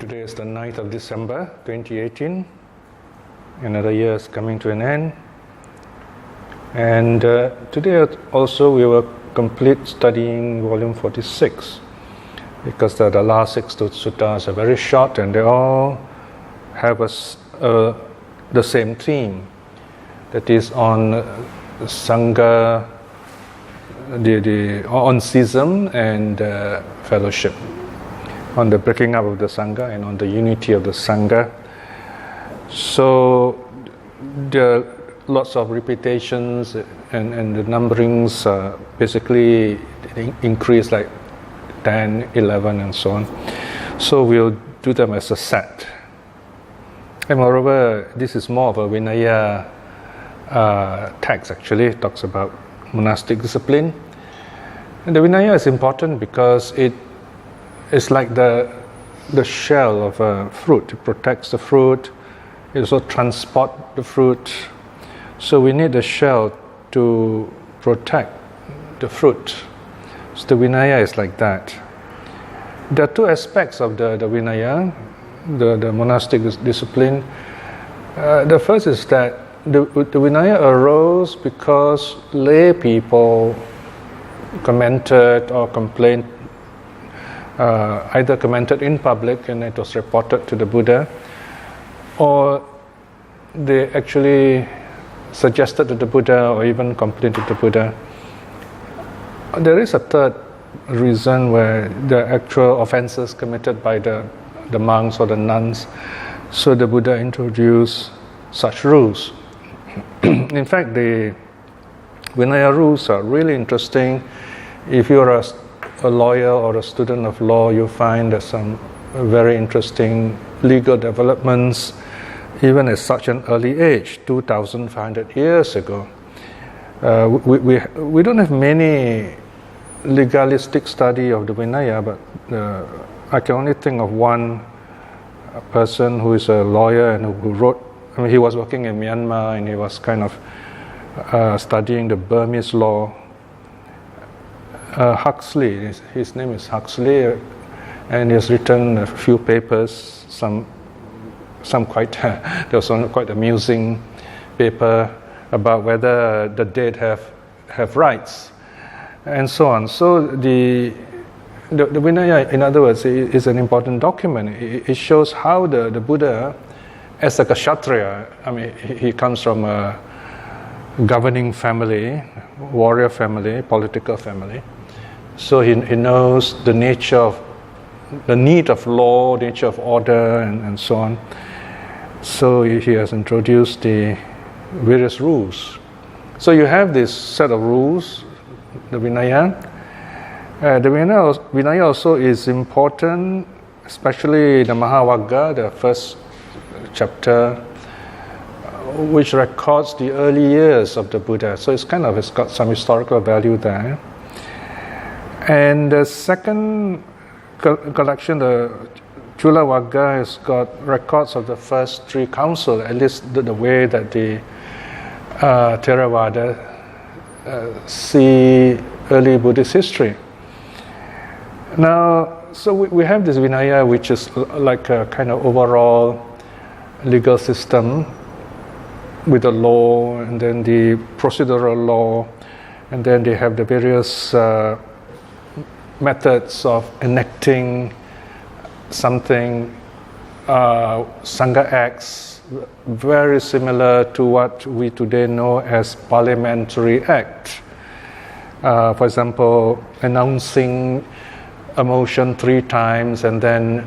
Today is the 9th of December 2018. Another year is coming to an end. And today also we will complete studying volume 46 because the last 6 suttas are very short and they all have the same theme, that is on Sangha, on schism and fellowship, on the breaking up of the Sangha and on the unity of the Sangha. So there are lots of repetitions and the numberings basically increase like 10, 11 and so on. So we'll do them as a set. And moreover, this is more of a Vinaya text actually. It talks about monastic discipline. And the Vinaya is important because it's like the shell of a fruit. It protects the fruit. It also transports the fruit. So we need the shell to protect the fruit. So the Vinaya is like that. There are two aspects of the Vinaya, the monastic discipline. The first is that the Vinaya arose because lay people commented or complained, either commented in public and it was reported to the Buddha, or they actually suggested to the Buddha or even complained to the Buddha. There is a third reason where the actual offenses committed by the monks or the nuns, so the Buddha introduced such rules. In fact, the Vinaya rules are really interesting. If you're a lawyer or a student of law, you find there's some very interesting legal developments even at such an early age, 2,500 years ago. We don't have many legalistic study of the Vinaya, but I can only think of one person who is a lawyer and who wrote. I mean, he was working in Myanmar and he was kind of studying the Burmese law. Huxley, his name is Huxley, and he has written a few papers, some quite, there was one quite amusing paper about whether the dead have rights, and so on. So the Vinaya, in other words, is an important document. It shows how the Buddha, as a Kshatriya, I mean, he comes from a governing family, warrior family, political family. So he knows the nature of, the need of law, nature of order, and so on. So he has introduced the various rules. So you have this set of rules, the Vinaya. The Vinaya also is important, especially the Mahavagga, the first chapter, which records the early years of the Buddha. So it's got some historical value there. And the second collection, the Chula Vagga, has got records of the first three councils, at least the way that the Theravada see early Buddhist history. Now, so we have this Vinaya, which is like a kind of overall legal system with the law, and then the procedural law, and then they have the various methods of enacting something, Sangha acts, very similar to what we today know as parliamentary act. For example, announcing a motion 3 times and then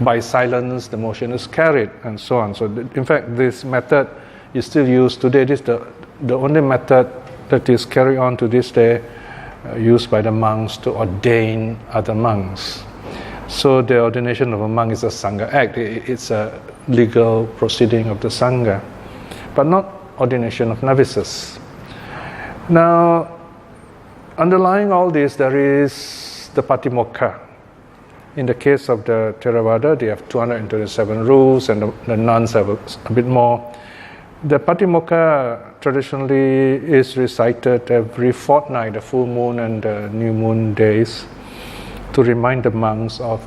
by silence the motion is carried and so on. So in fact this method is still used today. This is the only method that is carried on to this day, used by the monks to ordain other monks. So the ordination of a monk is a Sangha act. It's a legal proceeding of the Sangha, but not ordination of novices. Now, underlying all this, there is the Patimokkha. In the case of the Theravada, they have 227 rules, and the nuns have a bit more. The Patimokkha traditionally is recited every fortnight, the full moon and the new moon days, to remind the monks of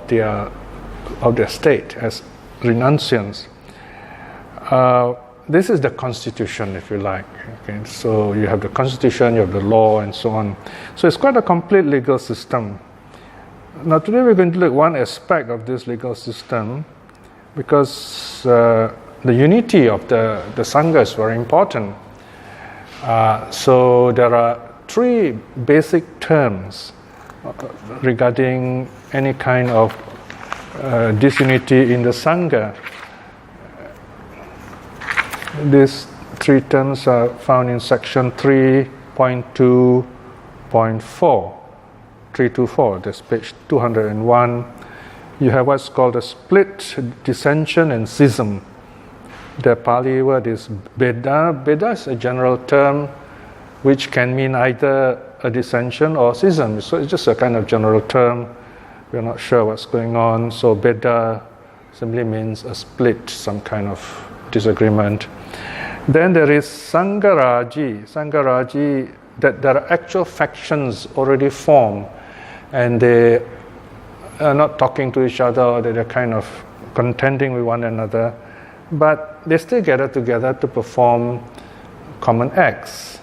their of their state as renunciants. This is the constitution, if you like. Okay? So you have the constitution, you have the law, and so on. So it's quite a complete legal system. Now today we're going to look at one aspect of this legal system, because the unity of the Sangha is very important. So there are three basic terms regarding any kind of disunity in the Sangha. These three terms are found in section 3.2.4. 324, that's page 201. You have what's called a split, dissension, and schism. The Pali word is beda. Beda is a general term which can mean either a dissension or schism. So it's just a kind of general term. We're not sure what's going on. So beda simply means a split, some kind of disagreement. Then there is Sangharaji. Sangharaji, that there are actual factions already formed, and they are not talking to each other, or they're kind of contending with one another, but they still gather together to perform common acts.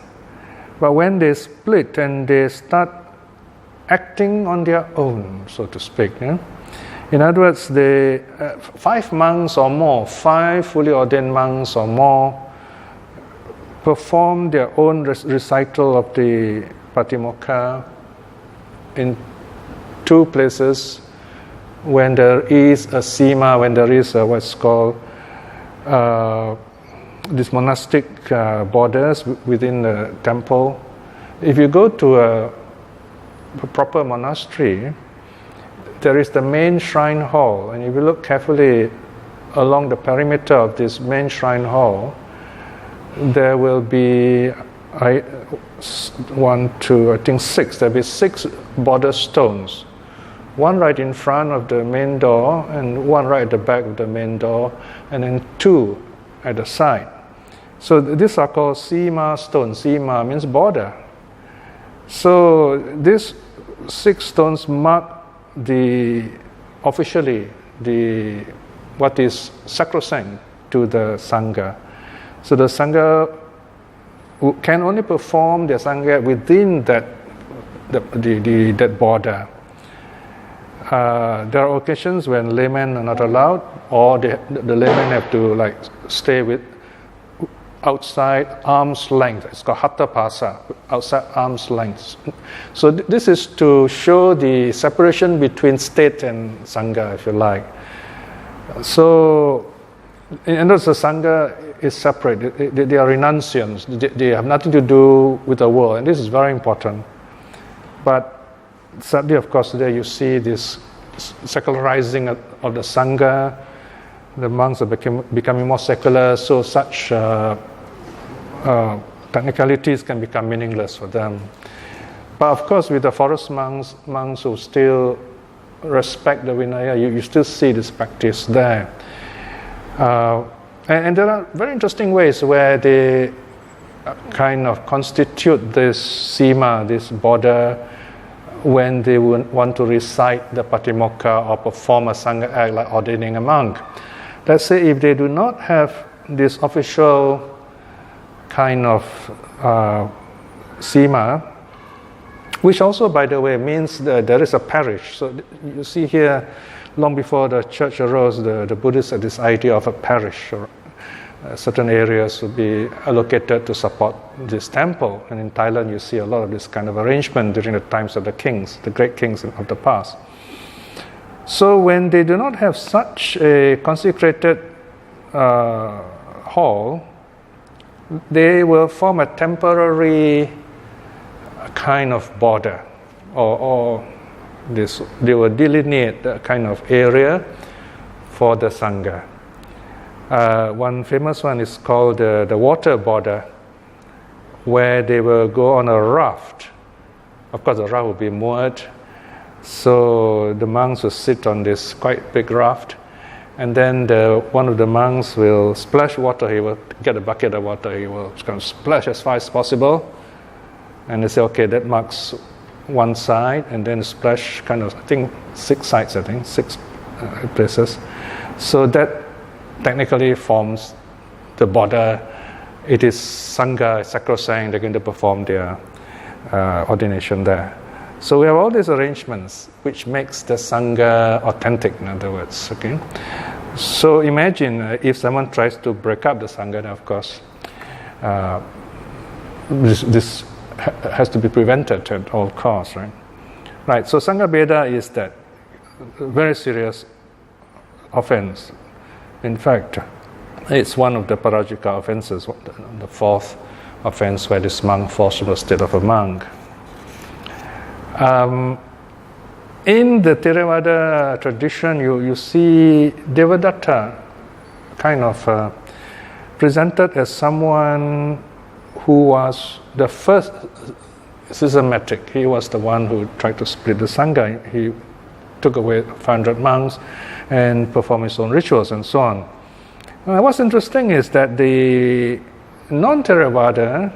But when they split and they start acting on their own, so to speak, in other words, they 5 monks or more, 5 fully ordained monks or more, perform their own recital of the Patimokkha in 2 places when there is a sima, when there is what's called these monastic borders within the temple. If you go to a proper monastery, there is the main shrine hall, and if you look carefully along the perimeter of this main shrine hall, there will be 6. There'll be 6 border stones. One right in front of the main door, and one right at the back of the main door, and then 2 at the side. So these are called sima stones. Sima means border. So these 6 stones mark officially what is sacrosanct to the Sangha. So the Sangha can only perform their Sangha within that border. There are occasions when laymen are not allowed, or the laymen have to stay outside arm's length. It's called hatha pasa, outside arm's length. So this is to show the separation between state and Sangha, if you like. So in other words, the Sangha is separate. They are renunciants. They have nothing to do with the world, and this is very important. But sadly, of course, today you see this secularizing of the Sangha. The monks are becoming more secular, so such technicalities can become meaningless for them. But of course, with the forest monks who still respect the Vinaya, you still see this practice there. And there are very interesting ways where they kind of constitute this sima, this border, when they want to recite the Patimokkha or perform a Sangha act like ordaining a monk. Let's say if they do not have this official kind of sima, which also, by the way, means that there is a parish. So you see here, long before the church arose, the Buddhists had this idea of a parish, or certain areas would be allocated to support this temple. And in Thailand, you see a lot of this kind of arrangement during the times of the kings, the great kings of the past. So when they do not have such a consecrated hall, they will form a temporary kind of border, or they will delineate a kind of area for the Sangha. One famous one is called the water border, where they will go on a raft. Of course, the raft will be moored, so the monks will sit on this quite big raft, and then one of the monks will splash water. He will get a bucket of water, he will kind of splash as far as possible, and they say, okay, that marks one side, and then splash kind of, I think 6 sides, 6 places. So that technically forms the border. It is Sangha, sacrosanct, they're going to perform their ordination there. So we have all these arrangements which makes the Sangha authentic, in other words. Okay. So imagine if someone tries to break up the Sangha, then of course this has to be prevented at all costs, right? Right, so Sangha Beda is that very serious offense. In fact, it's one of the parajika offenses, the fourth offense where this monk falls from the state of a monk. In the Theravada tradition, you see Devadatta kind of presented as someone who was the first schismatic. He was the one who tried to split the Sangha. He took away 500 monks and performed his own rituals and so on. What's interesting is that the non-Theravada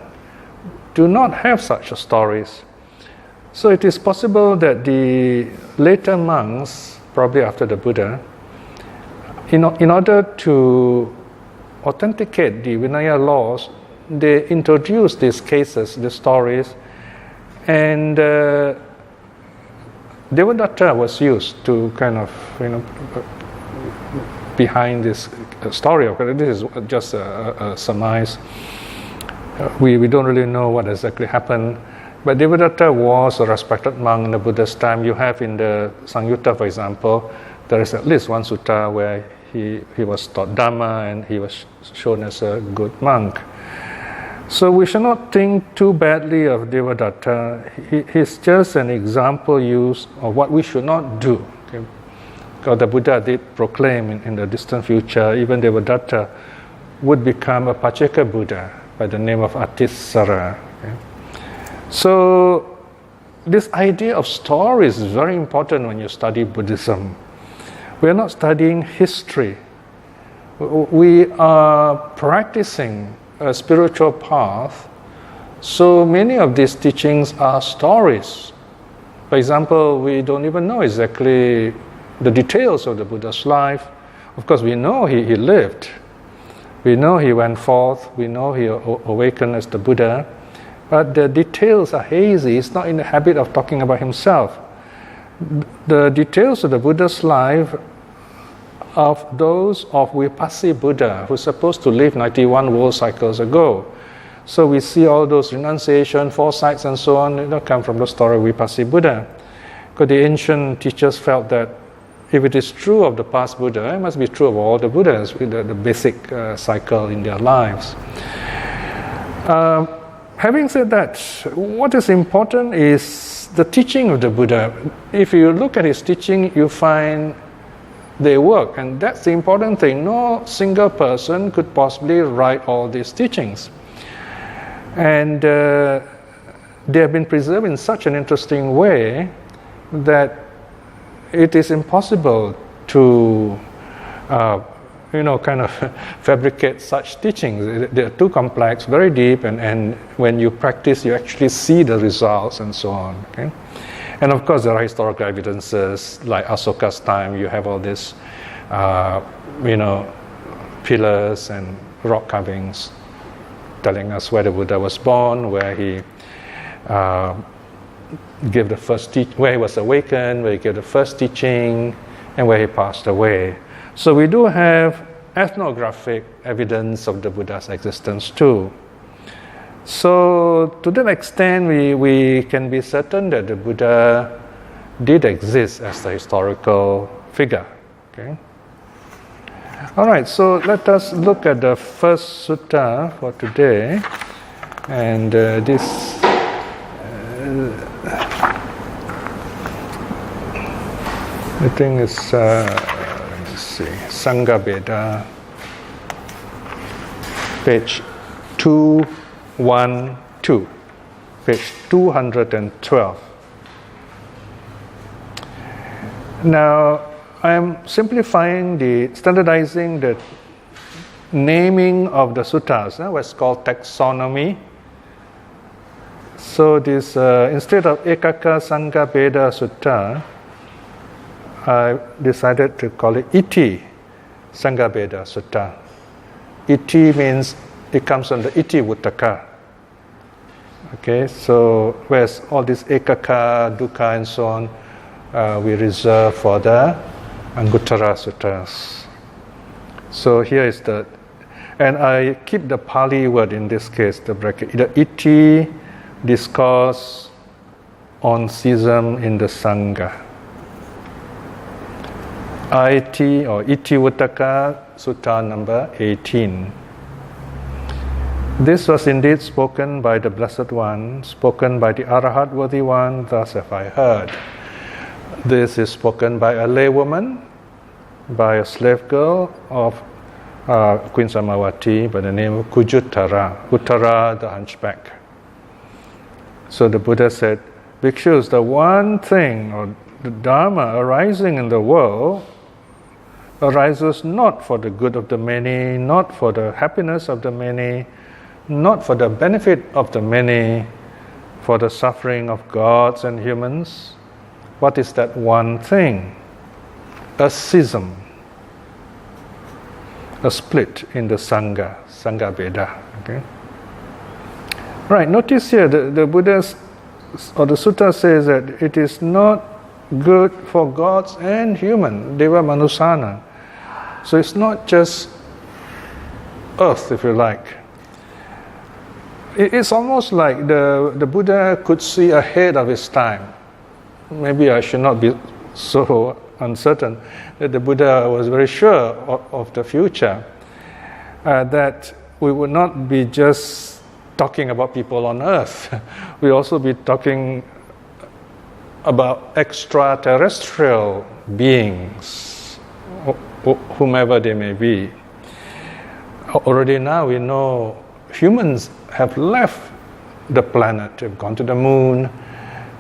do not have such stories. So it is possible that the later monks, probably after the Buddha, in order to authenticate the Vinaya laws, they introduced these cases, the stories, and Devadatta was used to kind of, behind this story. This is just a surmise. We don't really know what exactly happened. But Devadatta was a respected monk in the Buddha's time. You have in the Sangyutta, for example, there is at least one sutta where he was taught Dhamma and he was shown as a good monk. So we should not think too badly of Devadatta. He's just an example used of what we should not do. Okay? Because the Buddha did proclaim in the distant future, even Devadatta would become a Pacceka Buddha by the name of Atisara. Okay? So this idea of stories is very important when you study Buddhism. We are not studying history. We are practicing a spiritual path. So many of these teachings are stories. For example, we don't even know exactly the details of the Buddha's life. Of course, we know he lived. We know he went forth. We know he awakened as the Buddha. But the details are hazy. He's not in the habit of talking about himself. The details of the Buddha's life of those of Vipassi Buddha, who's supposed to live 91 world cycles ago. So we see all those renunciation, foresights, and so on, come from the story of Vipassi Buddha. Because the ancient teachers felt that if it is true of the past Buddha, it must be true of all the Buddhas, with the basic cycle in their lives. Having said that, what is important is the teaching of the Buddha. If you look at his teaching, you find they work, and that's the important thing. No single person could possibly write all these teachings. And they have been preserved in such an interesting way that it is impossible to kind of fabricate such teachings. They are too complex, very deep, and when you practice, you actually see the results and so on. Okay? And of course, there are historical evidences, like Asoka's time, you have all these, pillars and rock carvings telling us where the Buddha was born, where he gave the first where he was awakened, where he gave the first teaching, and where he passed away. So we do have ethnographic evidence of the Buddha's existence too. So to that extent, we can be certain that the Buddha did exist as a historical figure. Okay. All right, so let us look at the first sutta for today, and this. I think it's. Let's see, Sangha Beda, page 212, page 212. Now, I am simplifying standardizing the naming of the suttas, what's called taxonomy. So this, instead of Ekaka Sangha Beda Sutta, I decided to call it Iti Sangabheda Sutta. Iti means it comes from the Iti Vuttaka. Okay, so whereas all this Ekaka, Dukkha and so on, we reserve for the Anguttara Suttas. So here is the, and I keep the Pali word in this case, the bracket, the Iti discourse on schism in the Sangha. IT or Iti Vuttaka Sutta number 18. This was indeed spoken by the Blessed One, spoken by the Arahat Worthy One, thus have I heard. This is spoken by a laywoman, by a slave girl of Queen Samawati by the name of Kujuttara, Uttara the hunchback. So the Buddha said, Bhikshus, the one thing or the Dharma arising in the world arises not for the good of the many, not for the happiness of the many, not for the benefit of the many, for the suffering of gods and humans. What is that one thing? A schism, a split in the Sangha, Sangha Veda. Okay? Right, notice here the Buddha's or the Sutta says that it is not good for gods and human, Deva Manusana. So it's not just earth, if you like. It's almost like the Buddha could see ahead of his time. Maybe I should not be so uncertain that the Buddha was very sure of the future, that we would not be just talking about people on earth. We also be talking about extraterrestrial beings, whomever they may be. Already now we know humans have left the planet, they've gone to the moon,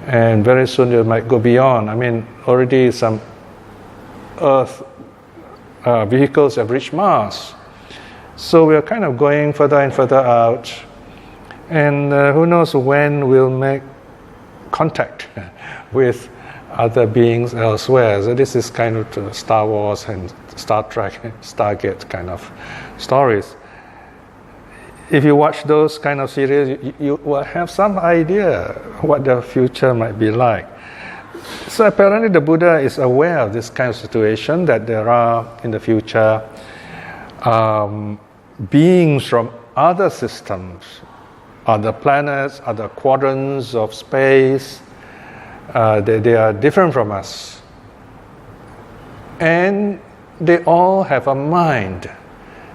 and very soon they might go beyond. I mean, already some Earth vehicles have reached Mars. So we are kind of going further and further out, and who knows when we'll make contact with other beings elsewhere. So this is kind of Star Wars and Star Trek, Stargate kind of stories. If you watch those kind of series, you will have some idea what the future might be like. So apparently the Buddha is aware of this kind of situation, that there are in the future beings from other systems, other planets, other quadrants of space. They are different from us. And they all have a mind.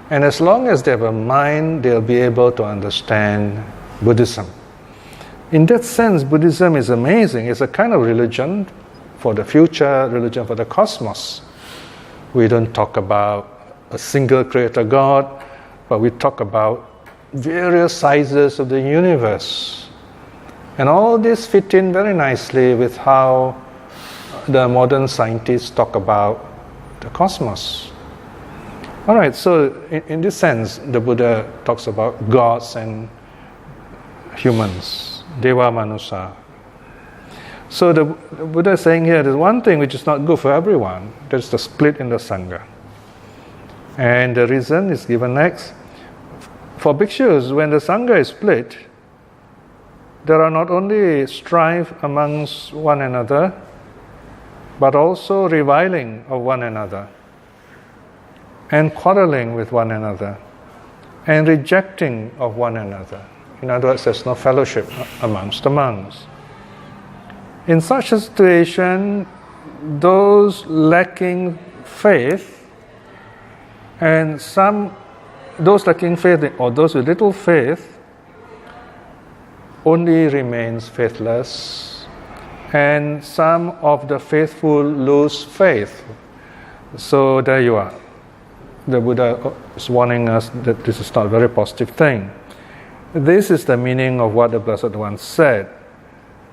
And as long as they have a mind, they'll be able to understand Buddhism. In that sense, Buddhism is amazing. It's a kind of religion for the future, religion for the cosmos. We don't talk about a single creator God, but we talk about various sizes of the universe. And all this fit in very nicely with how the modern scientists talk about the cosmos. All right, so in this sense, the Buddha talks about gods and humans, Deva Manusa. So the Buddha is saying here, there's one thing which is not good for everyone. There's the split in the Sangha. And the reason is given next. For bhikshus, when the Sangha is split, there are not only strife amongst one another, but also reviling of one another, and quarreling with one another, and rejecting of one another. In other words, there's no fellowship amongst the monks. In such a situation, those lacking faith, and those lacking faith or those with little faith, only remains faithless, and some of the faithful lose faith. So there you are. The Buddha is warning us that this is not a very positive thing. This is the meaning of what the Blessed One said.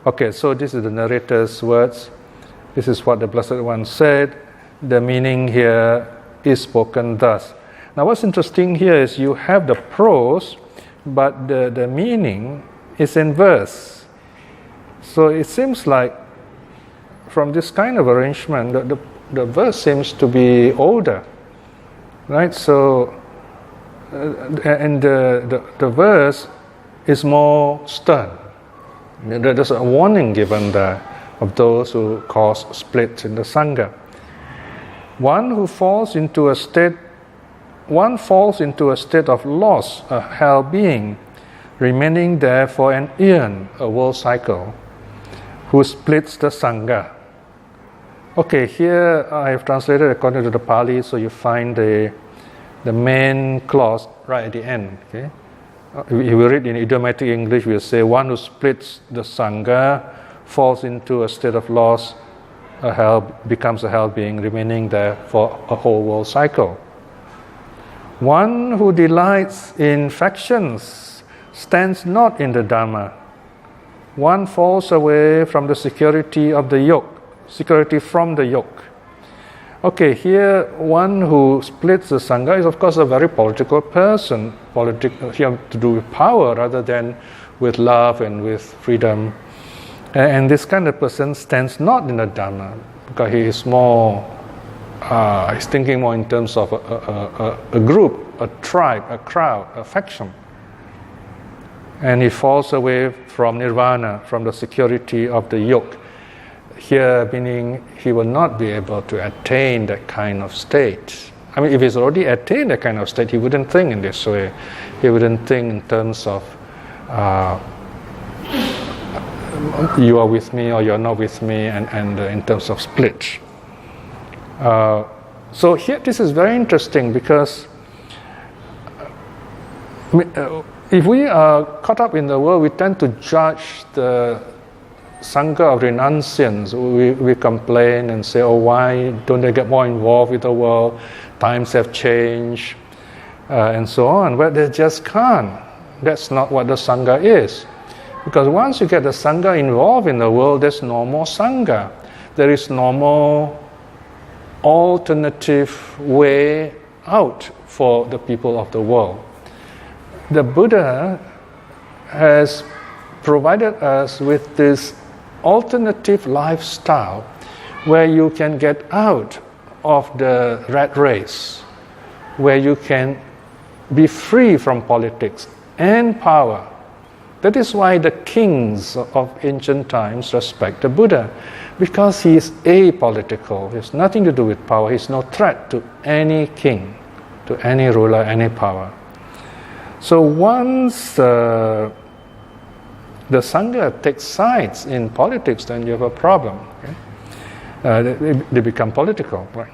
Okay, so this is the narrator's words. This is what the Blessed One said. The meaning here is spoken thus. Now what's interesting here is you have the prose, but the meaning is in verse. So it seems like from this kind of arrangement, the verse seems to be older, right? So, and the verse is more stern. There's a warning given there of those who cause splits in the Sangha. One falls into a state of loss, a hell being, remaining there for an eon, a world cycle, who splits the Sangha. Okay, here I have translated according to the Pali, so you find the main clause right at the end. Okay, if we read in idiomatic English, we'll say one who splits the Sangha falls into a state of loss, becomes a hell being, remaining there for a whole world cycle. One who delights in factions stands not in the Dhamma. One falls away from the security of the yoke, security from the yoke. Okay, here one who splits the Sangha is of course a very political person. He has to do with power rather than with love and with freedom. And this kind of person stands not in the Dhamma because he is more, he's thinking more in terms of a group, a tribe, a crowd, a faction. And he falls away from nirvana, from the security of the yoke. Here, meaning he will not be able to attain that kind of state. I mean, if he's already attained that kind of state, he wouldn't think in this way. He wouldn't think in terms of you are with me or you're not with me, and in terms of split. So here, this is very interesting because if we are caught up in the world, we tend to judge the Sangha of renunciants. We complain and say, oh, why don't they get more involved with the world? Times have changed, and so on. But they just can't. That's not what the Sangha is. Because once you get the Sangha involved in the world, there's no more Sangha. There is no more alternative way out for the people of the world. The Buddha has provided us with this alternative lifestyle where you can get out of the rat race, where you can be free from politics and power. That is why the kings of ancient times respect the Buddha, because he is apolitical. He has nothing to do with power. He is no threat to any king, to any ruler, any power. So once the Sangha takes sides in politics, then you have a problem. Okay? They become political, right?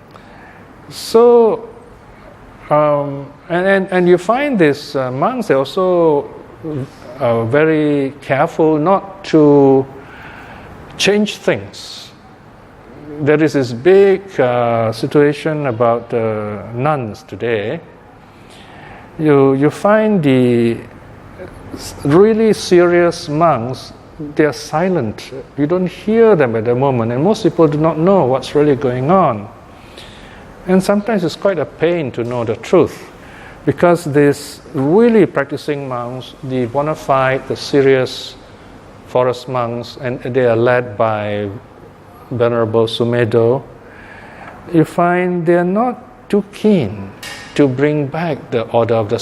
So, and you find these monks, they also very careful not to change things. There is this big situation about nuns today. You find the really serious monks, they are silent. You don't hear them at the moment, and most people do not know what's really going on. And sometimes it's quite a pain to know the truth, because these really practicing monks, the bona fide, the serious forest monks, and they are led by Venerable Sumedho, you find they are not too keen to bring back the order of the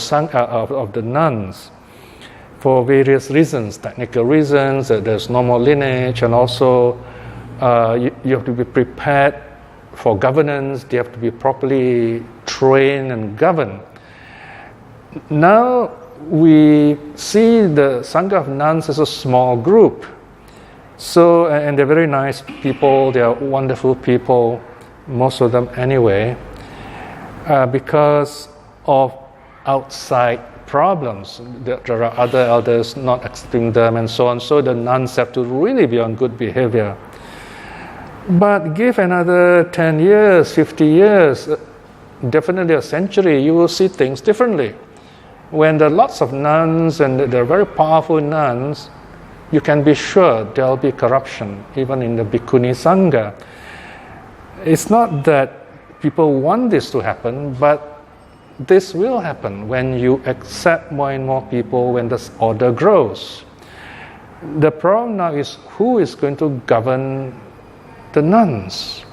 of the nuns, for various reasons, technical reasons, there's no more lineage, and also you have to be prepared for governance, they have to be properly trained and governed. Now we see the Sangha of nuns as a small group. So, and they're very nice people, they are wonderful people, most of them anyway, because of outside problems. There are other elders not accepting them and so on. So the nuns have to really be on good behavior. But give another 10 years, 50 years, definitely a century, you will see things differently. When there are lots of nuns and there are very powerful nuns, you can be sure there will be corruption, even in the Bhikkhuni Sangha. It's not that people want this to happen, but this will happen when you accept more and more people, when this order grows. The problem now is who is going to govern the nuns.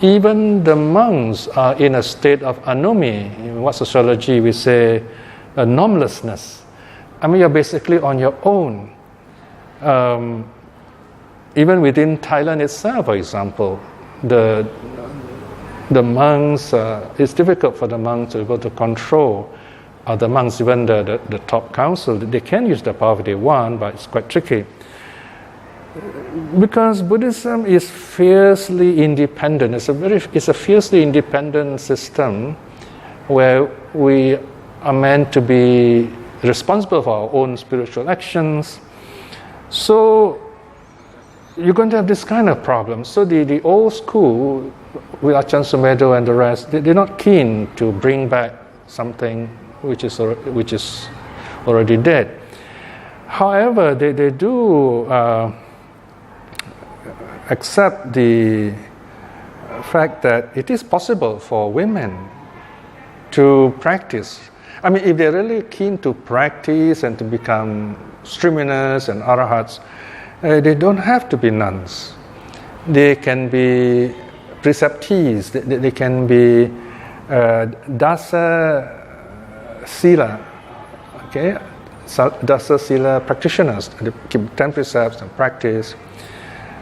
even the monks are in a state of anomy. In what sociology we say normlessness. I mean, you're basically on your own. Even within Thailand itself, for example, the monks, it's difficult for the monks to be able to control other monks, even the top council. They can use the power if they want, but it's quite tricky. Because Buddhism is fiercely independent. It's a fiercely independent system where we are meant to be responsible for our own spiritual actions. So you're going to have this kind of problem. So the old school, with Ajahn Sumedho and the rest, they're not keen to bring back something which is already dead. However, they do accept the fact that it is possible for women to practice. I mean, if they're really keen to practice and to become streaminers and arahats, they don't have to be nuns. They can be preceptees. They can be dasa sila, okay, dasa sila practitioners. They keep 10 precepts and practice.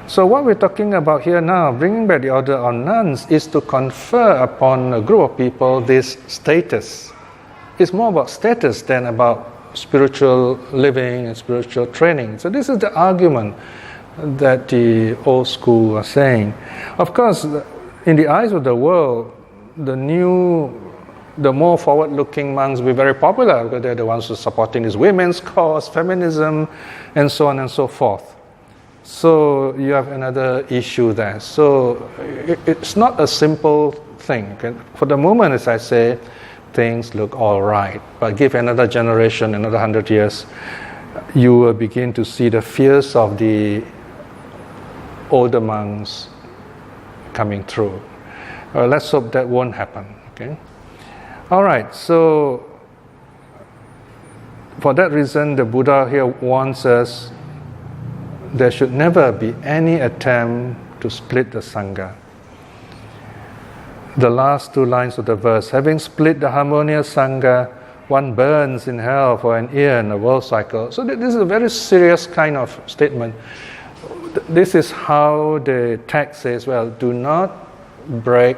So what we're talking about here now, bringing back the order on nuns, is to confer upon a group of people this status. It's more about status than about spiritual living and spiritual training. So this is the argument that the old school are saying. Of course, in the eyes of the world, the more forward-looking monks will be very popular because they're the ones who are supporting this women's cause, feminism, and so on and so forth. So you have another issue there. So it's not a simple thing. Okay? For the moment, as I say, things look all right. But give another generation, another 100 years, you will begin to see the fears of the older monks coming through. Let's hope that won't happen. Okay. All right. So for that reason, the Buddha here warns us there should never be any attempt to split the Sangha. The last two lines of the verse, having split the harmonious Sangha, one burns in hell for an year in a world cycle. So this is a very serious kind of statement. This is how the text says, well, do not break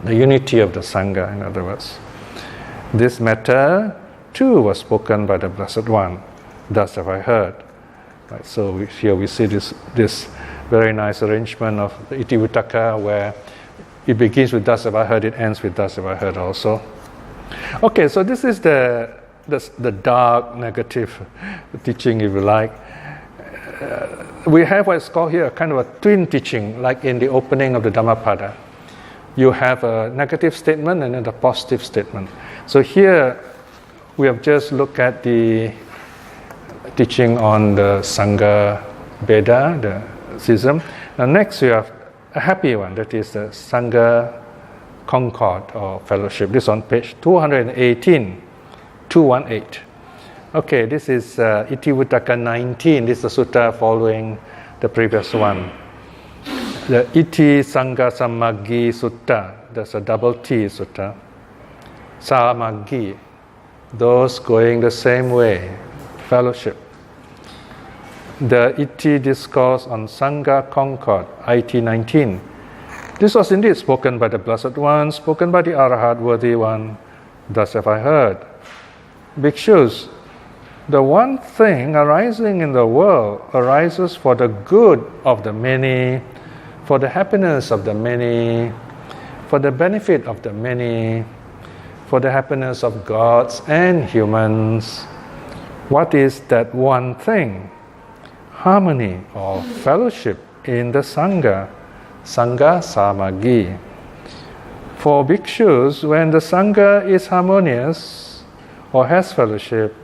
the unity of the Sangha, in other words. This matter too was spoken by the Blessed One. Thus have I heard. Right, so here we see this very nice arrangement of the Itivuttaka, where it begins with thus have I heard, it ends with thus have I heard also. Okay, so this is the dark, negative teaching, if you like. We have what's called here a kind of a twin teaching, like in the opening of the Dhammapada. You have a negative statement and then a positive statement. So here we have just looked at the teaching on the Sangha Veda, the schism. Now next we have a happy one, that is the Sangha Concord or Fellowship. This is on page 218, 218. Okay, this is Itivuttaka 19. This is the sutta following the previous one. The Iti Sangha Samaggi Sutta, that's a double T sutta. Samaggi, those going the same way, fellowship. The Iti Discourse on Sangha Concord, IT 19. This was indeed spoken by the Blessed One, spoken by the Arahat, worthy one. Thus have I heard. Bhikshus, the one thing arising in the world arises for the good of the many, for the happiness of the many, for the benefit of the many, for the happiness of gods and humans. What is that one thing? Harmony or fellowship in the Sangha, Sangha Samaggi. For bhikshus, when the Sangha is harmonious or has fellowship,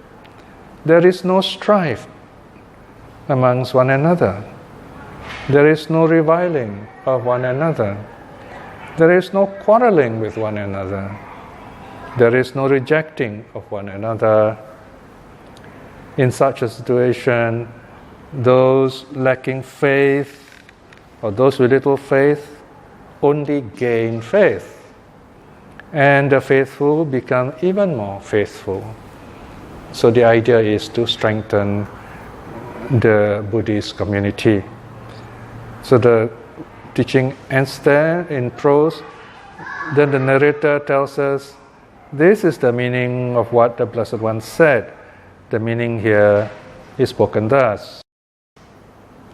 there is no strife amongst one another. There is no reviling of one another. There is no quarreling with one another. There is no rejecting of one another. In such a situation, those lacking faith or those with little faith only gain faith, and the faithful become even more faithful. So the idea is to strengthen the Buddhist community. So the teaching ends there in prose. Then the narrator tells us, this is the meaning of what the Blessed One said. The meaning here is spoken thus.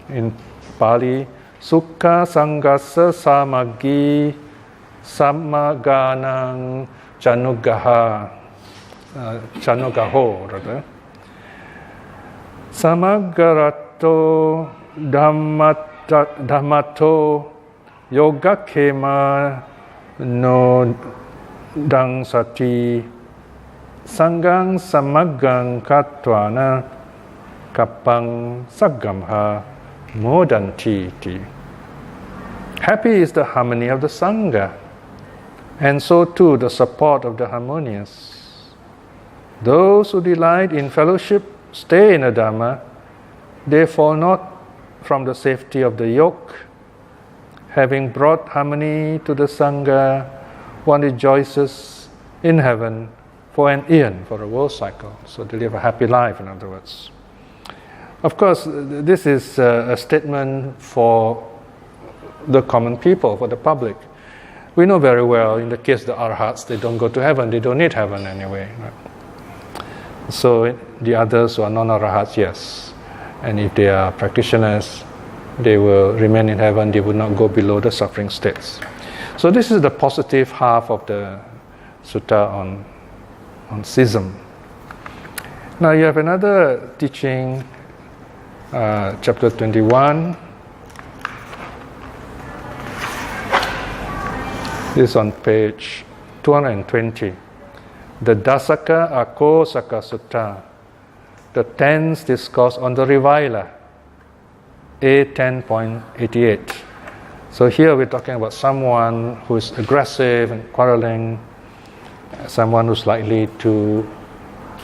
In Pali, Sukha Sanghassa Samaggi Sammaganang Chanugaho rather. Samagarato Dhammato Yogakkema no Dangsati Sangang Samagang Katwana Kapang Sagamha Modanti. Happy is the harmony of the Sangha, and so too the support of the harmonious. Those who delight in fellowship stay in the Dhamma, they fall not from the safety of the yoke. Having brought harmony to the Sangha, one rejoices in heaven for an eon, for a world cycle. So they live a happy life, in other words. Of course, this is a statement for the common people, for the public. We know very well, in the case of the arhats, they don't go to heaven, they don't need heaven anyway. Right? So the others who are non-arhats, yes. And if they are practitioners, they will remain in heaven, they will not go below the suffering states. So this is the positive half of the sutta on schism. Now you have another teaching, chapter 21. This is on page 220. The Dasaka Akosaka Sutta, the 10th discourse on the reviler, A10.88. So here we're talking about someone who is aggressive and quarreling, someone who's likely to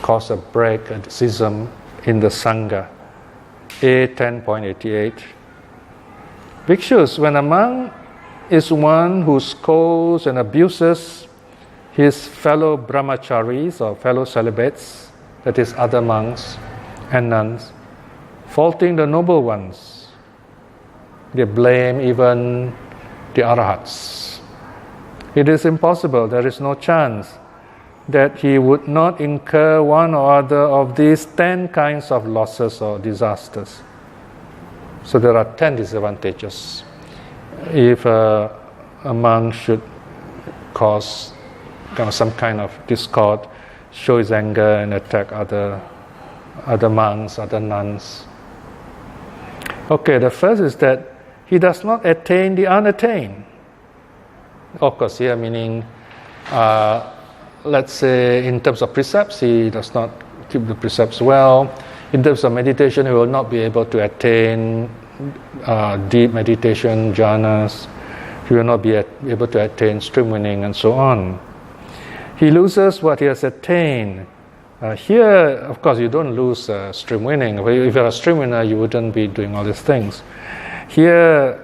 cause a break, a schism in the Sangha. A10.88. Bhikshus, when a monk is one who scolds and abuses his fellow brahmacharis or fellow celibates, that is other monks and nuns, faulting the noble ones, they blame even the arhats. It is impossible, there is no chance that he would not incur one or other of these 10 kinds of losses or disasters. So there are 10 disadvantages. If a monk should cause some kind of discord, show his anger and attack other monks, other nuns. Okay, the first is that he does not attain the unattained. Of course, here meaning, let's say in terms of precepts, he does not keep the precepts well. In terms of meditation, he will not be able to attain deep meditation, jhanas. He will not be able to attain stream winning and so on. He loses what he has attained. Here, of course, you don't lose stream winning. If you're a stream winner, you wouldn't be doing all these things. Here,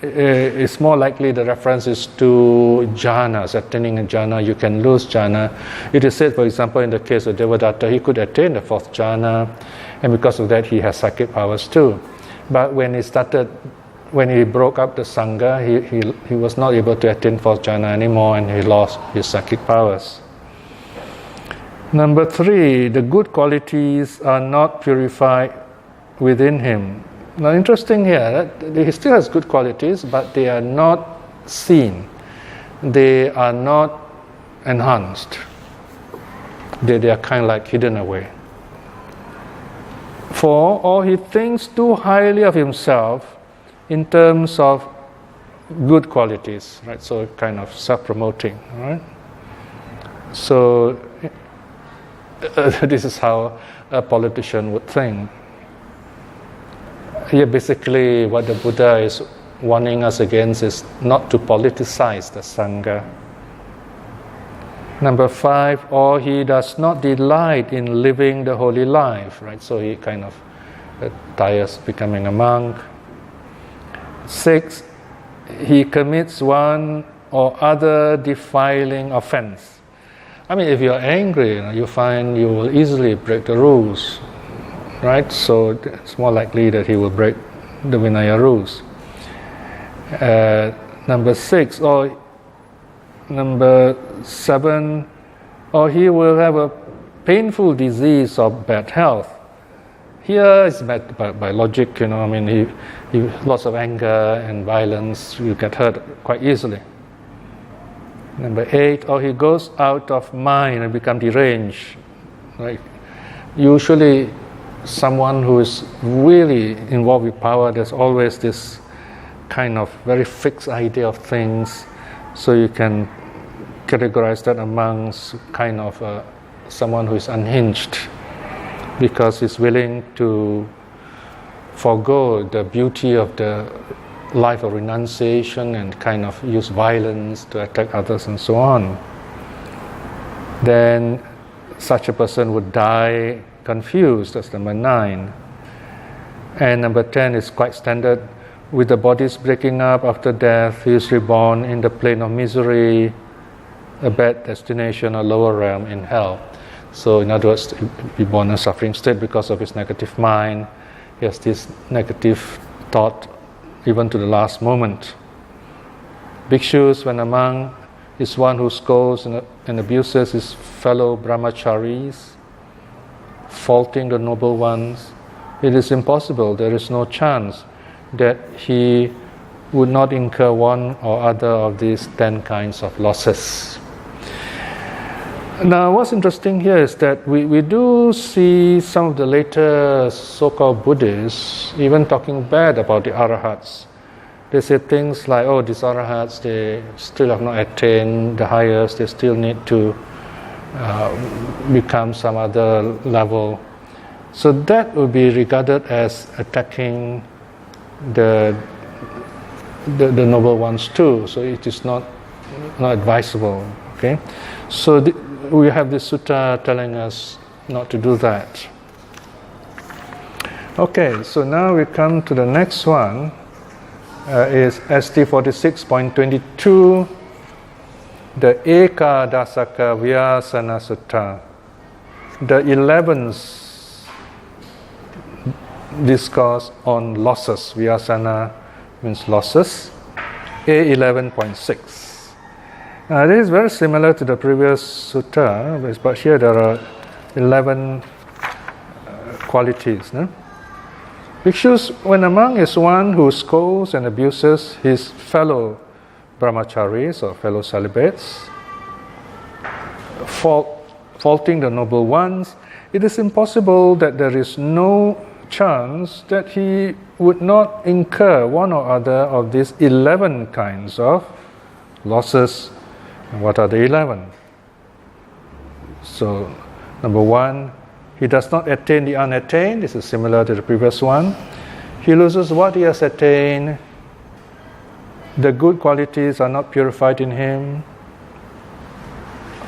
it's more likely the reference is to jhanas. Attaining a jhana, you can lose jhana. It is said, for example, in the case of Devadatta, he could attain the 4th jhana, and because of that, he has psychic powers too. But when he broke up the Sangha, he was not able to attain 4th jhana anymore, and he lost his psychic powers. Number 3, the good qualities are not purified within him. Now, interesting here, he still has good qualities, but they are not seen. They are not enhanced. They are kind of like hidden away. For or he thinks too highly of himself in terms of good qualities, right? So kind of self-promoting, right? So this is how a politician would think. Here basically what the Buddha is warning us against is not to politicize the Sangha. Number 5, or he does not delight in living the holy life, right? So he kind of tires becoming a monk. 6, he commits one or other defiling offense. I mean, if you're angry, you find you will easily break the rules, right? So it's more likely that he will break the Vinaya rules. Number 6, or number 7, or he will have a painful disease or bad health. Here is by logic, I mean, he lots of anger and violence, you get hurt quite easily. Number 8, or he goes out of mind and become deranged. Right? Usually, someone who is really involved with power, there's always this kind of very fixed idea of things. So you can categorize that amongst kind of someone who is unhinged, because he's willing to forego the beauty of the life of renunciation and kind of use violence to attack others and so on. Then such a person would die confused. That's number 9. And number 10 is quite standard. With the bodies breaking up after death, he is reborn in the plane of misery, a bad destination, a lower realm in hell. So in other words, he born in a suffering state because of his negative mind. He has this negative thought even to the last moment. Bhikshus, when a monk, is one who scolds and abuses his fellow brahmacharis, faulting the noble ones. It is impossible, there is no chance that he would not incur one or other of these 10 kinds of losses. Now, what's interesting here is that we do see some of the later so-called Buddhists even talking bad about the Arahats. They say things like, oh, these Arahats, they still have not attained the highest, they still need to become some other level. So that would be regarded as attacking the noble ones too. So it is not advisable. Okay, so we have this sutta telling us not to do that. Okay, so now we come to the next one. Is ST 46.22, the Eka Dasaka Vyasana Sutta, the 11th discourse on losses. Vyasana means losses. A11.6. This is very similar to the previous sutta, but here there are 11 qualities. No? Bhikshus, when a monk is one who scolds and abuses his fellow brahmacharis or fellow celibates, faulting the noble ones, it is impossible that there is no chance that he would not incur one or other of these 11 kinds of losses. And what are the 11? So, number 1, he does not attain the unattained. This is similar to the previous one. He loses what he has attained. The good qualities are not purified in him.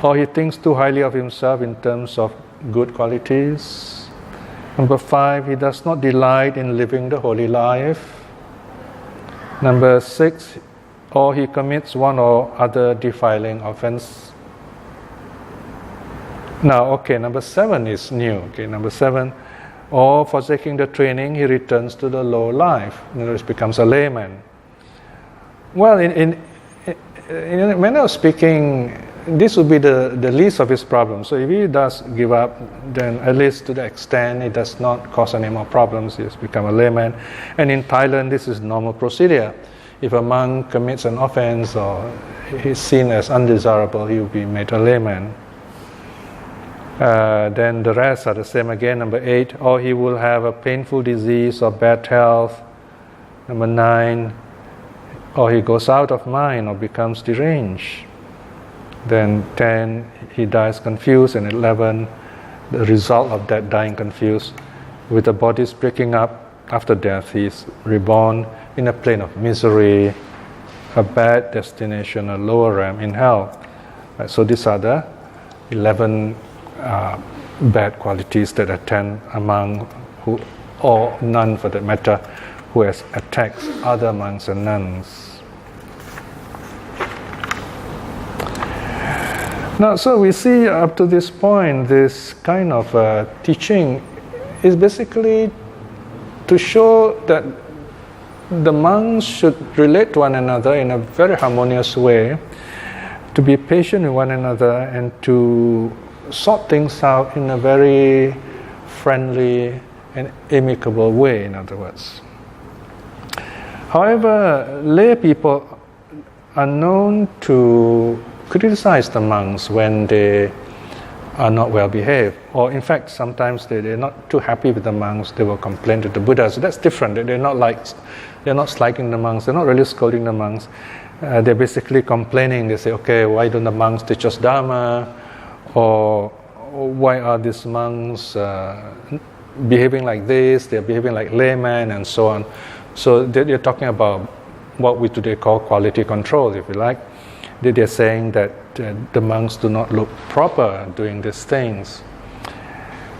Or he thinks too highly of himself in terms of good qualities. Number 5, he does not delight in living the holy life. Number 6, or he commits one or other defiling offense. Now, number 7 is new. Number 7, or forsaking the training, he returns to the low life. In other words, becomes a layman. Well, in a manner of speaking, this would be the least of his problems. So if he does give up, then at least to the extent it does not cause any more problems, he has become a layman. And in Thailand, this is normal procedure. If a monk commits an offense or he's seen as undesirable, he will be made a layman. Then the rest are the same again. Number 8, or he will have a painful disease or bad health. Number 9, or he goes out of mind or becomes deranged. Then 10, he dies confused. And 11, the result of that dying confused, with the bodies breaking up after death, he is reborn in a plane of misery, a bad destination, a lower realm in hell. So these are the 11 bad qualities that attend among who, or none for that matter, who has attacked other monks and nuns. Now, so we see up to this point, this kind of teaching is basically to show that the monks should relate to one another in a very harmonious way, to be patient with one another, and to sort things out in a very friendly and amicable way, in other words. However, lay people are known to criticize the monks when they are not well behaved, or in fact sometimes they're not too happy with the monks. They will complain to the Buddha. So that's different. They're not slagging the monks, they're not really scolding the monks. They're basically complaining. They say, okay, why don't the monks teach us Dharma, or why are these monks behaving like this, they're behaving like laymen, and so on. So they're talking about what we today call quality control, if you like. They're saying that the monks do not look proper doing these things.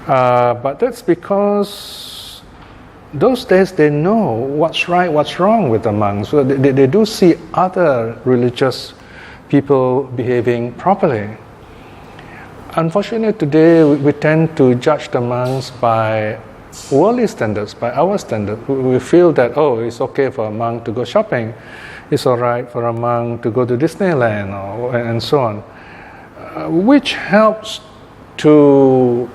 But that's because those days they know what's right, what's wrong with the monks. So they do see other religious people behaving properly. Unfortunately, today we tend to judge the monks by worldly standards, by our standards. We feel that, oh, it's okay for a monk to go shopping. It's all right for a monk to go to Disneyland, and so on, which helps to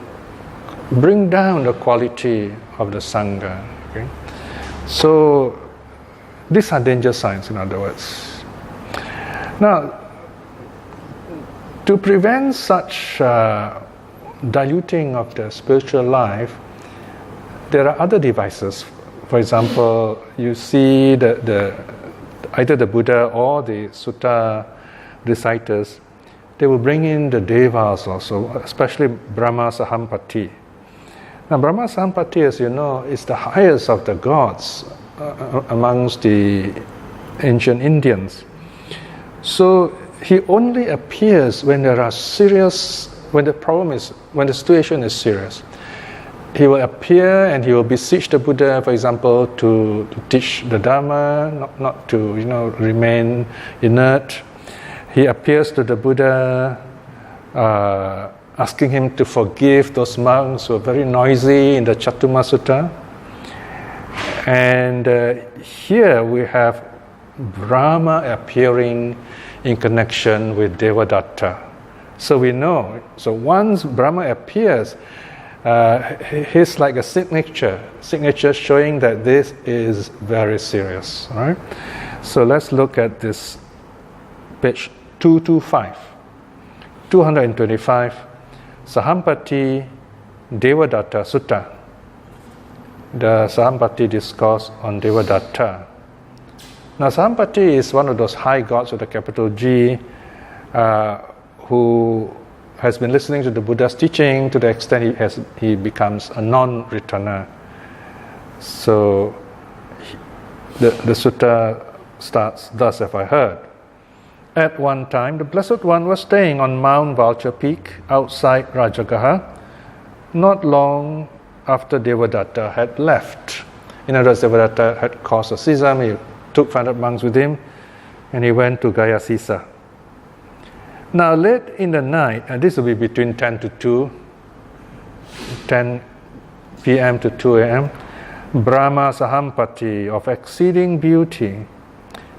bring down the quality of the Sangha. Okay? So these are danger signs, in other words. Now, to prevent such diluting of the spiritual life, there are other devices. For example, you see either the Buddha or the sutta reciters, they will bring in the devas also, especially Brahma Sahampati. Now, Brahma Sahampati, as you know, is the highest of the gods amongst the ancient Indians. So he only appears when there are when the situation is serious. He will appear and he will beseech the Buddha, for example, to teach the Dharma, not to remain inert. He appears to the Buddha, asking him to forgive those monks who are very noisy in the Chattuma Sutta. And here we have Brahma appearing in connection with Devadatta. So we know. So once Brahma appears, he's like a signature showing that this is very serious. All right? So let's look at this page 225, 225, Sahampati Devadatta Sutta, the Sahampati discourse on Devadatta. Now, Sahampati is one of those high gods with a capital G, who has been listening to the Buddha's teaching to the extent he becomes a non-returner. So the sutta starts, thus have I heard. At one time, the Blessed One was staying on Mount Vulture Peak outside Rajagaha, not long after Devadatta had left. In other words, Devadatta had caused a schism. He took 500 monks with him, and he went to Gayasisa. Now, late in the night, and this will be between 10 p.m. to 2 a.m., Brahma Sahampati of exceeding beauty,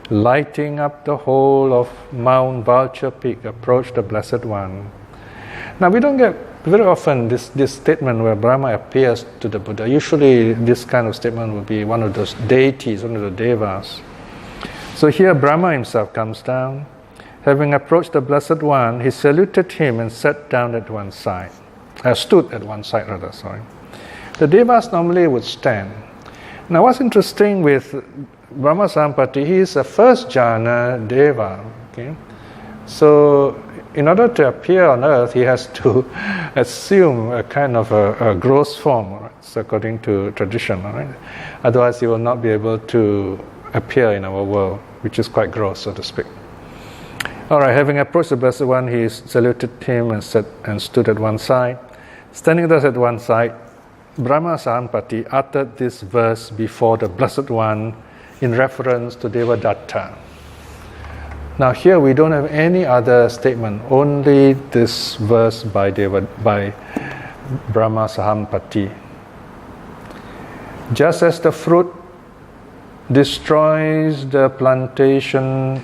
lighting up the whole of Mount Vulture Peak, approached the Blessed One. Now, we don't get very often this statement where Brahma appears to the Buddha. Usually, this kind of statement will be one of those deities, one of the devas. So here, Brahma himself comes down. Having approached the Blessed One, he saluted him and sat down at one side. Stood at one side, rather, sorry. The devas normally would stand. Now, what's interesting with Brahma Sahampati, he is a first jhana deva. Okay? So, in order to appear on earth, he has to assume a kind of a gross form, right? So according to tradition. Right? Otherwise, he will not be able to appear in our world, which is quite gross, so to speak. All right, having approached the Blessed One, he saluted him and stood at one side. Standing thus at one side, Brahma Sahampati uttered this verse before the Blessed One in reference to Devadatta. Now here we don't have any other statement, only this verse by Brahma Sahampati. Just as the fruit destroys the plantain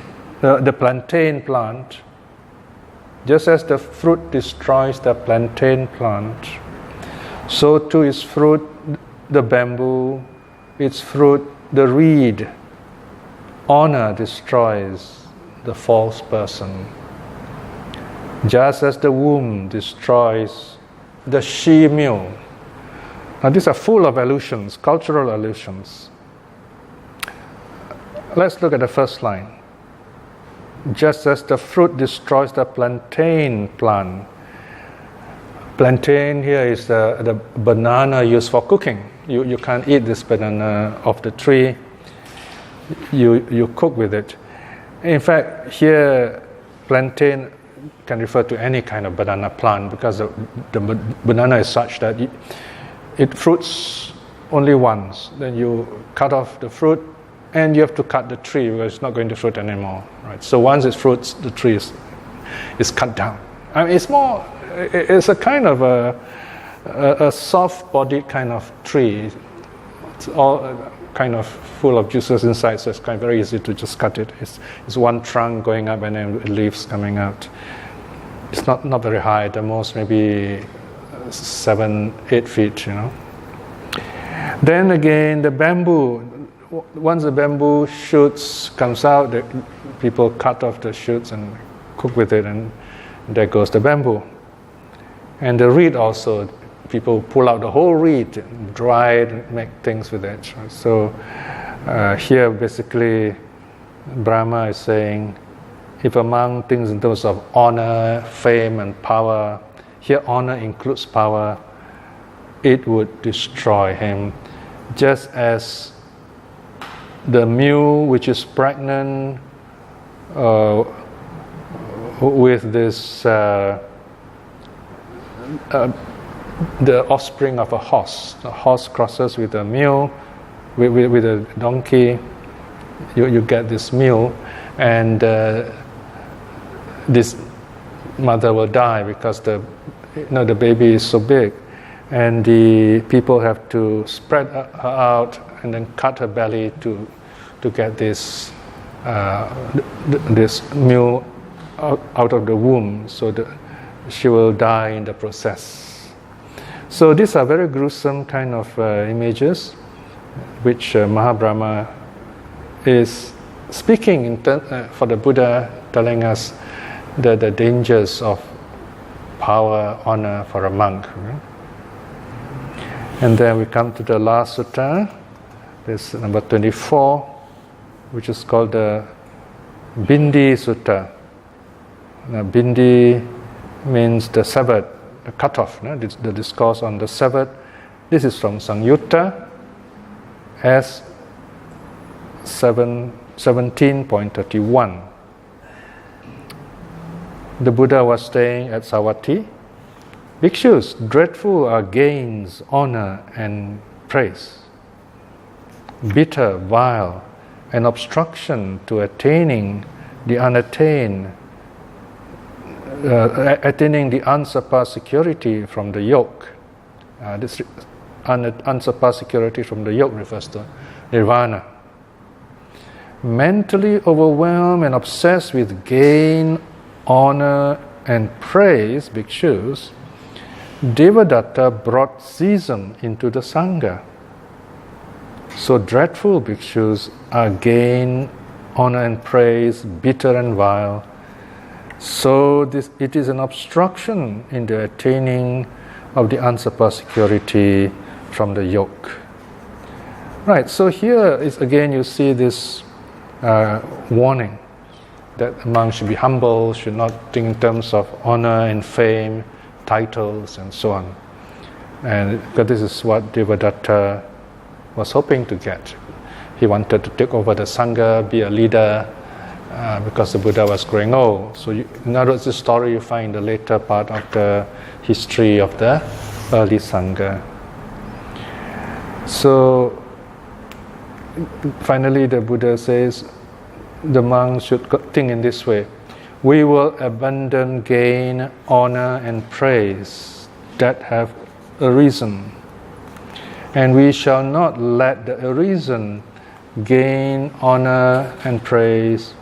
plant, just as the fruit destroys the plantain plant, so too is fruit the bamboo, its fruit the reed. Honor destroys the false person. Just as the womb destroys the she-mule. Now these are full of allusions, cultural allusions. Let's look at the first line. Just as the fruit destroys the plantain plant. Plantain here is the banana used for cooking. You can't eat this banana off the tree. You cook with it. In fact, here plantain can refer to any kind of banana plant because the banana is such that it fruits only once. Then you cut off the fruit and you have to cut the tree because it's not going to fruit anymore. Right? So once it fruits, the tree is cut down. I mean, it's a kind of a soft-bodied kind of tree. It's all kind of full of juices inside, so it's kind of very easy to just cut it. It's one trunk going up and then leaves coming out. It's not very high, the most maybe 7-8 feet, Then again, the bamboo, once the bamboo shoots comes out, the people cut off the shoots and cook with it, and there goes the bamboo. And the reed also, people pull out the whole reed, dry it, and make things with it. So here basically Brahma is saying, if among things in terms of honor, fame and power, here honor includes power, it would destroy him. Just as the mule which is pregnant with this the offspring of a horse. The horse crosses with a mule, with a donkey. You get this mule, and this mother will die because the baby is so big, and the people have to spread her out and then cut her belly to get this this mule out of the womb, so that she will die in the process. So these are very gruesome kind of images, which Mahabrahma is speaking for the Buddha, telling us the dangers of power, honor for a monk. And then we come to the last sutta, this number 24, which is called the Bindi Sutta. Now, Bindi means the severed, the cut off, the discourse on the severed. This is from Sangyutta as 17.31. The Buddha was staying at Savatthi. Bhikshus, dreadful are gains, honor and praise. Bitter, vile, an obstruction to attaining the unattained, attaining the unsurpassed security from the yoke. This unsurpassed security from the yoke refers to nirvana. Mentally overwhelmed and obsessed with gain, honor and praise, bhikshus, Devadatta brought schism into the Sangha. So dreadful bhikshus are gain, honor and praise, bitter and vile. So it is an obstruction in the attaining of the unsurpassed security from the yoke. Right, so here is again you see this warning that a monk should be humble, should not think in terms of honor and fame, titles and so on. And because this is what Devadatta was hoping to get. He wanted to take over the Sangha, be a leader, because the Buddha was growing old. So in other words, this story you find in the later part of the history of the early Sangha. So finally the Buddha says, the monks should think in this way. We will abandon gain, honor, and praise that have arisen, and we shall not let the arisen gain, honor, and praise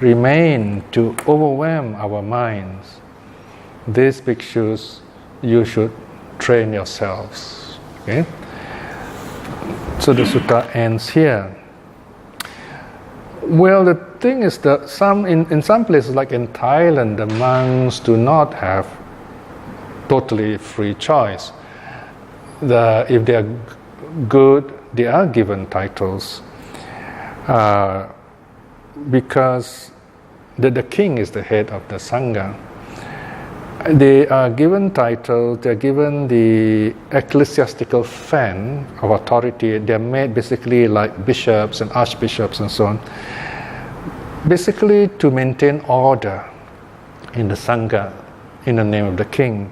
remain to overwhelm our minds. These bhikshus, you should train yourselves. Okay? So the sutta ends here. Well, the thing is that in some places, like in Thailand, the monks do not have totally free choice. If they are good, they are given titles because the king is the head of the sangha. They are given titles, they are given the ecclesiastical fan of authority. They are made basically like bishops and archbishops and so on, basically to maintain order in the sangha in the name of the king.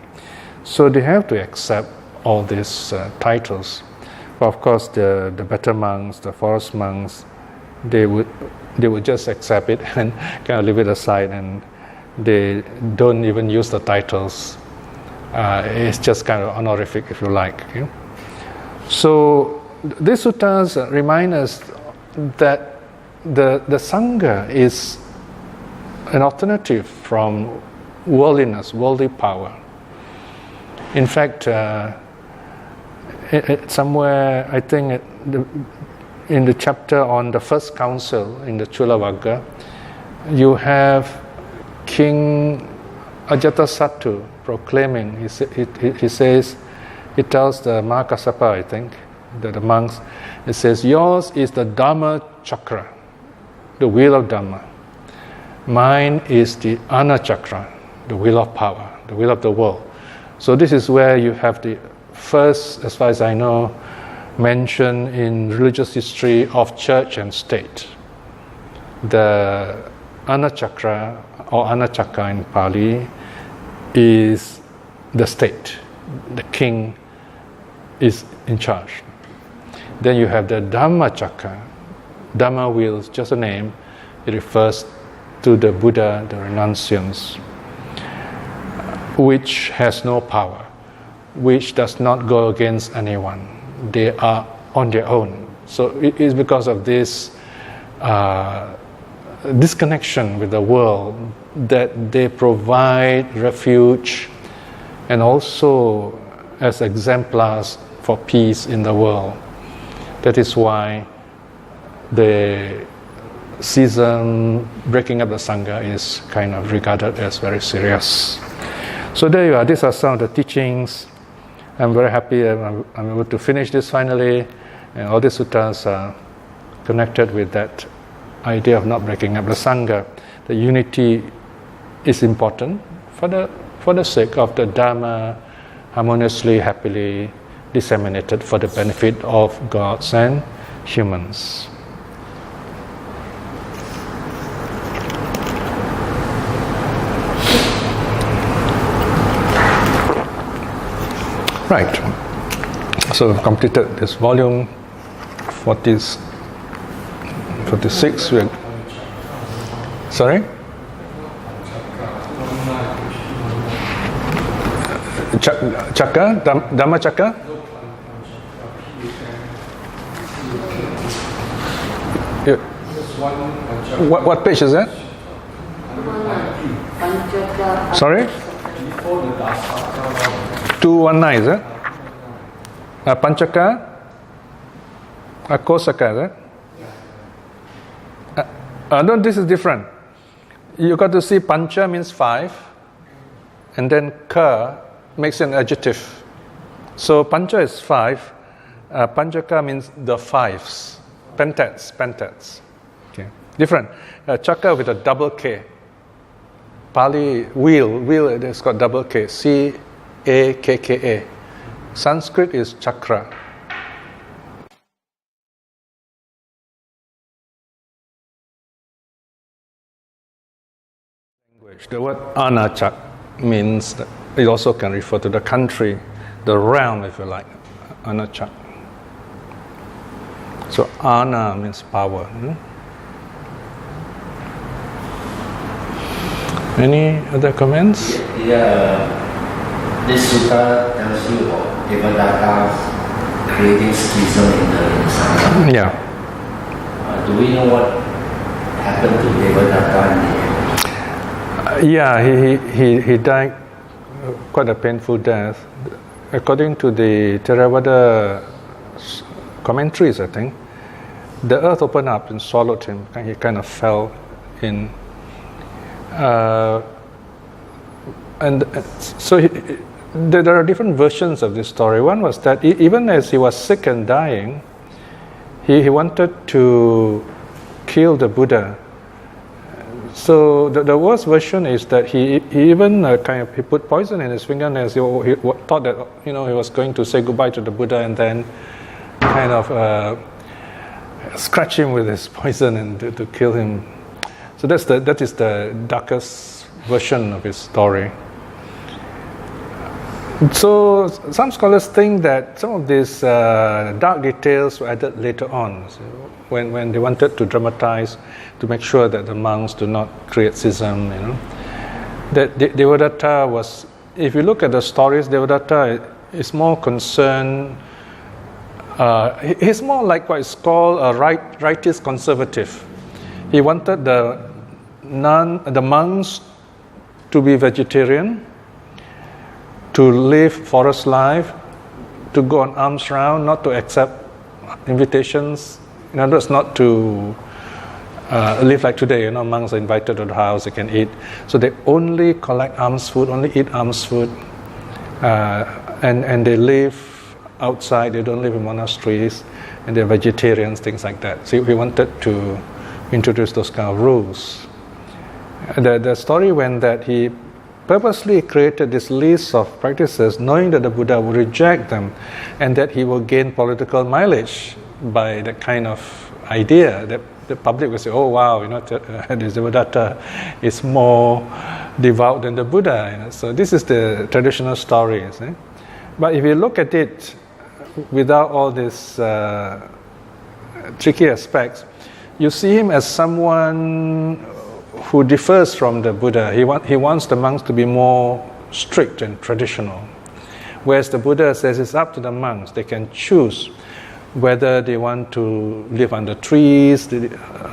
So they have to accept all these titles. But of course, the better monks, the forest monks, they would just accept it and kind of leave it aside, and they don't even use the titles. It's just kind of honorific, if you like. Okay? So these suttas remind us that the sangha is an alternative from worldliness, worldly power. In fact, somewhere, I think in the chapter on the first council in the Chulavagga, you have King Ajatasattu proclaiming. He says, he tells the Mahakassapa, I think, the monks, it says, yours is the Dhamma chakra, the wheel of Dhamma. Mine is the Ana chakra, the wheel of power, the wheel of the world. So this is where you have the first, as far as I know, mention in religious history of church and state. The Ana chakra, or Anachakra in Pali, is the state. The king is in charge. Then you have the Dhamma chakra. Dhamma wheel is just a name. It refers to the Buddha, the renunciants, which has no power, which does not go against anyone. They are on their own. So it is because of this disconnection with the world that they provide refuge and also as exemplars for peace in the world. That is why the schism, breaking up the sangha, is kind of regarded as very serious. So there you are. These are some of the teachings. I'm very happy I'm able to finish this finally. And all these suttas are connected with that idea of not breaking up the sangha. The unity is important for the sake of the Dhamma harmoniously, happily disseminated for the benefit of gods and humans. Right. So we've completed this volume 46. Sorry? Chakra? Dhamma chakra? What page is that? Sorry? 219, is it? Panchaka? Kosaka, is it? No, this is different. You got to see pancha means 5, and then ka makes an adjective. So pancha is 5, panchaka means the 5s, pentats. Okay, different. Chakra with a double K. Pali wheel it's got double K. C-A-K-K-A. Sanskrit is chakra. The word anachak means that it also can refer to the country, the realm, if you like. Anachak. So ana means power. Any other comments? This sutta tells you about Devadatta creating schism in the Sangha. Yeah. Do we know what happened to Devadatta in the end? Yeah, he died quite a painful death. According to the Theravada commentaries, I think, the earth opened up and swallowed him. He kind of fell in. And so there are different versions of this story. One was that even as he was sick and dying, he wanted to kill the Buddha. So the worst version is that he even he put poison in his fingernails. He thought that he was going to say goodbye to the Buddha, and then kind of scratch him with his poison and to kill him. So that is the darkest version of his story. So some scholars think that some of these dark details were added later on, so when they wanted to dramatize, to make sure that the monks do not create schism. That Devadatta was, if you look at the stories, Devadatta is more concerned. He's more like what is called a rightist conservative. He wanted the monks to be vegetarian, to live forest life, to go on alms round, not to accept invitations. In other words, not to live like today. Monks are invited to the house, they can eat. So they only collect alms food, only eat alms food, and they live outside. They don't live in monasteries, and they're vegetarians, things like that. So he wanted to introduce those kind of rules. The story went that he purposely created this list of practices, knowing that the Buddha would reject them, and that he will gain political mileage by that kind of idea. That the public will say, "Oh wow, this Devadatta is more devout than the Buddha." So this is the traditional story. But if you look at it without all these tricky aspects, you see him as someone who differs from the Buddha. He wants the monks to be more strict and traditional, whereas the Buddha says it's up to the monks. They can choose whether they want to live under trees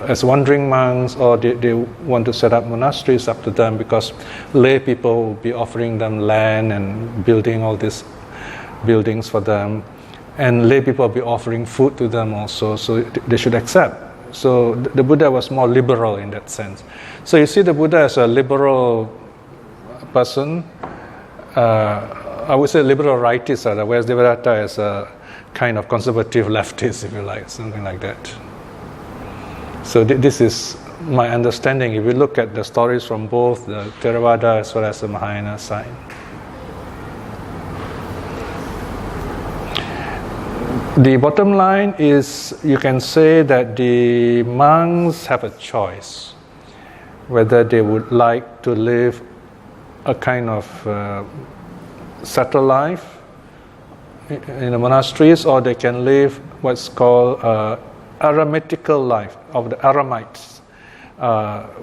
as wandering monks, or they want to set up monasteries. Up to them, because lay people will be offering them land and building all these buildings for them, and lay people will be offering food to them also, so they should accept. So the Buddha was more liberal in that sense. So you see the Buddha as a liberal person, I would say liberal rightist, whereas Devadatta is a kind of conservative leftist, if you like, something like that. So this is my understanding if you look at the stories from both the Theravada as well as the Mahayana side. The bottom line is, you can say that the monks have a choice whether they would like to live a kind of settled life in the monasteries, or they can live what's called eremitical life of the eremites,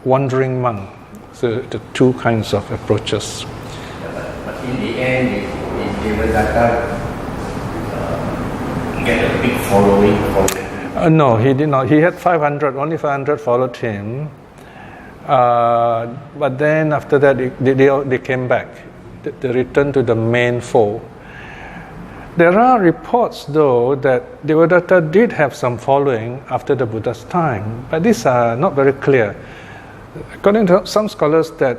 wandering monk. So the two kinds of approaches. But in the end, Devadatta get a big following for no, he did not. He had 500, only 500 followed him. But then after that, they came back. They returned to the main fold. There are reports, though, that Devadatta did have some following after the Buddha's time, but these are not very clear. According to some scholars, that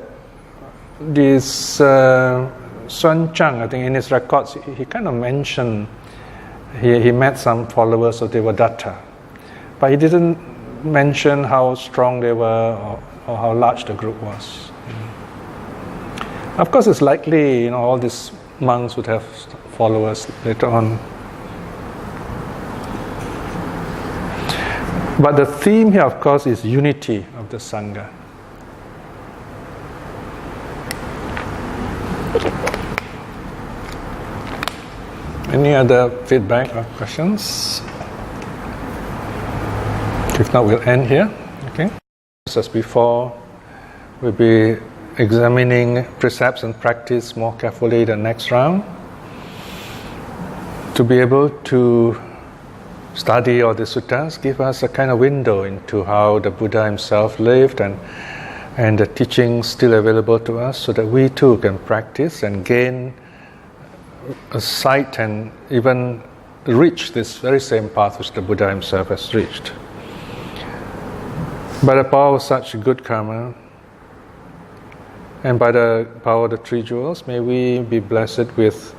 this Xuan Chang, I think in his records, he kind of mentioned he met some followers of Devadatta, but he didn't mention how strong they were or how large the group was. Of course, it's likely all these monks would have followers later on. But the theme here, of course, is unity of the Sangha. Any other feedback or questions? If not, we'll end here. Okay. As before, we'll be examining precepts and practice more carefully the next round, to be able to study all the suttas give us a kind of window into how the Buddha himself lived and the teachings still available to us, so that we too can practice and gain a sight and even reach this very same path which the Buddha himself has reached. By the power of such good karma and by the power of the three jewels, may we be blessed with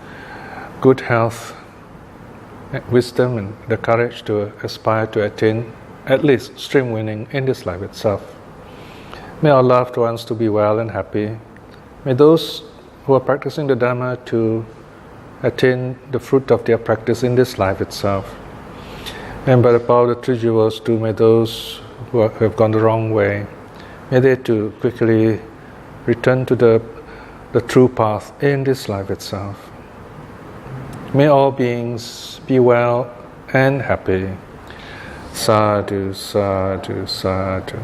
good health, wisdom and the courage to aspire to attain at least stream winning in this life itself. May our loved ones to be well and happy. May those who are practicing the Dhamma to attain the fruit of their practice in this life itself. And by the power of the three jewels too, may those who have gone the wrong way, may they too quickly return to the true path in this life itself. May all beings be well and happy. Sadhu, sadhu, sadhu.